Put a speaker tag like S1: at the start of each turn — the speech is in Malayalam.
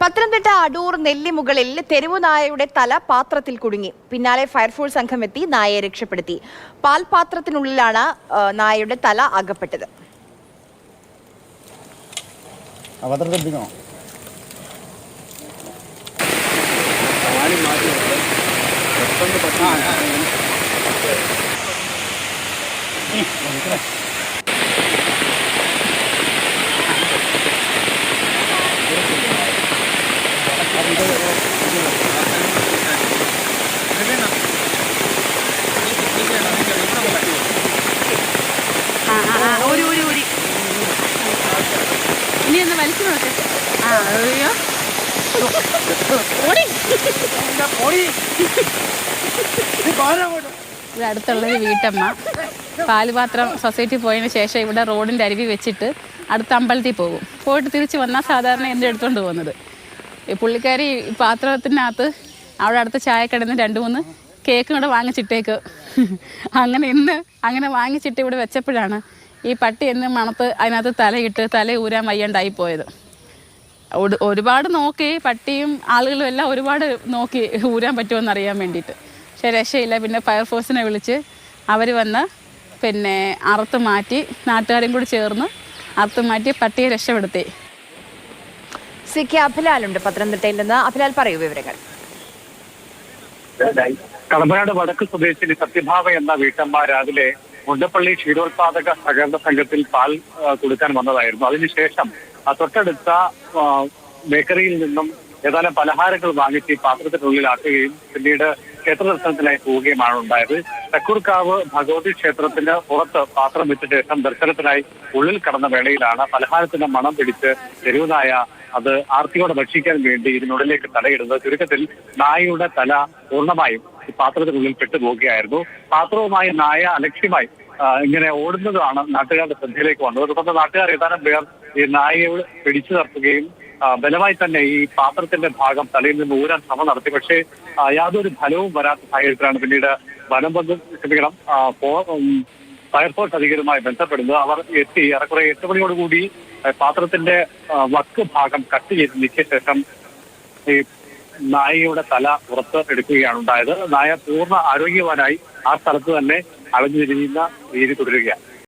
S1: പത്തനംതിട്ട അടൂർ നെല്ലിമുകളിൽ തെരുവുനായയുടെ തല പാത്രത്തിൽ കുടുങ്ങി. പിന്നാലെ ഫയർഫോഴ്സ് സംഘം എത്തി നായയെ രക്ഷപ്പെടുത്തി. പാൽപാത്രത്തിനുള്ളിലാണ് നായയുടെ തല അകപ്പെട്ടത്.
S2: ഇനി ഒന്ന് വലിച്ചു നോക്ക്. അയ്യോ ഇവിടെ അടുത്തുള്ളൊരു വീട്ടമ്മ പാലുപാത്രം സൊസൈറ്റി പോയതിന് ശേഷം ഇവിടെ റോഡിൻ്റെ അരുവി വെച്ചിട്ട് അടുത്ത അമ്പലത്തിൽ പോകും. പോയിട്ട് തിരിച്ച് വന്നാൽ സാധാരണ എൻ്റെ എടുത്തുകൊണ്ട് പോകുന്നത്. ഈ പുള്ളിക്കാരി പാത്രത്തിനകത്ത് അവിടെ അടുത്ത ചായക്കടന്ന് 2-3 കേക്കും കൂടെ വാങ്ങിച്ചിട്ടേക്ക്. അങ്ങനെ വാങ്ങിച്ചിട്ട് ഇവിടെ വെച്ചപ്പോഴാണ് ഈ പട്ടി എന്ന് മണത്ത് അതിനകത്ത് തല ഊരാൻ വയ്യാണ്ടായി പോയത്. ഒരുപാട് നോക്കി, പട്ടിയും ആളുകളും എല്ലാം ഒരുപാട് നോക്കി ഊരാൻ പറ്റുമെന്ന് അറിയാൻ വേണ്ടിയിട്ട്. പക്ഷേ രക്ഷയില്ല. പിന്നെ ഫയർഫോഴ്സിനെ വിളിച്ച് അവർ വന്ന് പിന്നെ അറുത്ത് മാറ്റി, നാട്ടുകാരും കൂടി ചേർന്ന് അറുത്ത് മാറ്റി പട്ടിയെ രക്ഷപ്പെടുത്തി.
S1: സിക്ക് അഭിലാലുണ്ട് പത്തനംതിട്ടയിൽ നിന്ന്. അഭിലാൽ, പറയൂ വിവരങ്ങൾ.
S3: കടമ്പനാട് വടക്ക് സ്വദേശിനി സത്യഭാമ എന്ന വീട്ടമ്മ രാവിലെ മുണ്ടപ്പള്ളി ക്ഷീരോത്പാദക സഹകരണ സംഘത്തിൽ പാൽ കൊടുക്കാൻ വന്നതായിരുന്നു. അതിനുശേഷം തൊട്ടടുത്ത ബേക്കറിയിൽ നിന്നും ഏതാനും പലഹാരങ്ങൾ വാങ്ങിച്ച് പാത്രത്തിനുള്ളിലാക്കുകയും പിന്നീട് ക്ഷേത്ര ദർശനത്തിനായി പോവുകയുമാണ് ഉണ്ടായത്. തെക്കൂർക്കാവ് ഭഗവതി ക്ഷേത്രത്തിന് പുറത്ത് പാത്രം വെച്ച ശേഷം ദർശനത്തിനായി ഉള്ളിൽ കടന്ന വേളയിലാണ് പലഹാരത്തിന്റെ മണം പിടിച്ച് തെരുവുനായ അത് ആർത്തിയോടെ ഭക്ഷിക്കാൻ വേണ്ടി ഇതിനുള്ളിലേക്ക് തലയിടുന്നത്. ചുരുക്കത്തിൽ നായയുടെ തല പൂർണ്ണമായും പാത്രത്തിനുള്ളിൽ പെട്ടുപോവുകയായിരുന്നു. പാത്രവുമായി നായ അലക്ഷ്യമായി ഇങ്ങനെ ഓടുന്നതാണ് നാട്ടുകാരുടെ ശ്രദ്ധയിലേക്ക് വന്നത്. തുടർന്ന് നാട്ടുകാർ ഏതാനും പേർ ഈ നായയെ പിടിച്ചു നിർത്തുകയും ബലമായി തന്നെ ഈ പാത്രത്തിന്റെ ഭാഗം തലയിൽ നിന്ന് ഊരാൻ ശ്രമം നടത്തി. പക്ഷേ യാതൊരു ഫലവും വരാത്ത സാഹചര്യത്തിലാണ് പിന്നീട് ഫയർഫോഴ്സ് അധികൃതരുമായി ബന്ധപ്പെടുന്നത്. അവർ എത്തി ഏറെക്കുറെ 8 മണിയോടുകൂടി പാത്രത്തിന്റെ വക്ക് ഭാഗം കട്ട് ചെയ്ത് നീക്കിയ ശേഷം ഈ നായയുടെ തല പുറത്ത് എടുക്കുകയാണ് ഉണ്ടായത്. നായ പൂർണ്ണ ആരോഗ്യവാനായി ആ സ്ഥലത്ത് തന്നെ അലഞ്ഞു തിരിയുന്ന രീതി തുടരുകയാണ്.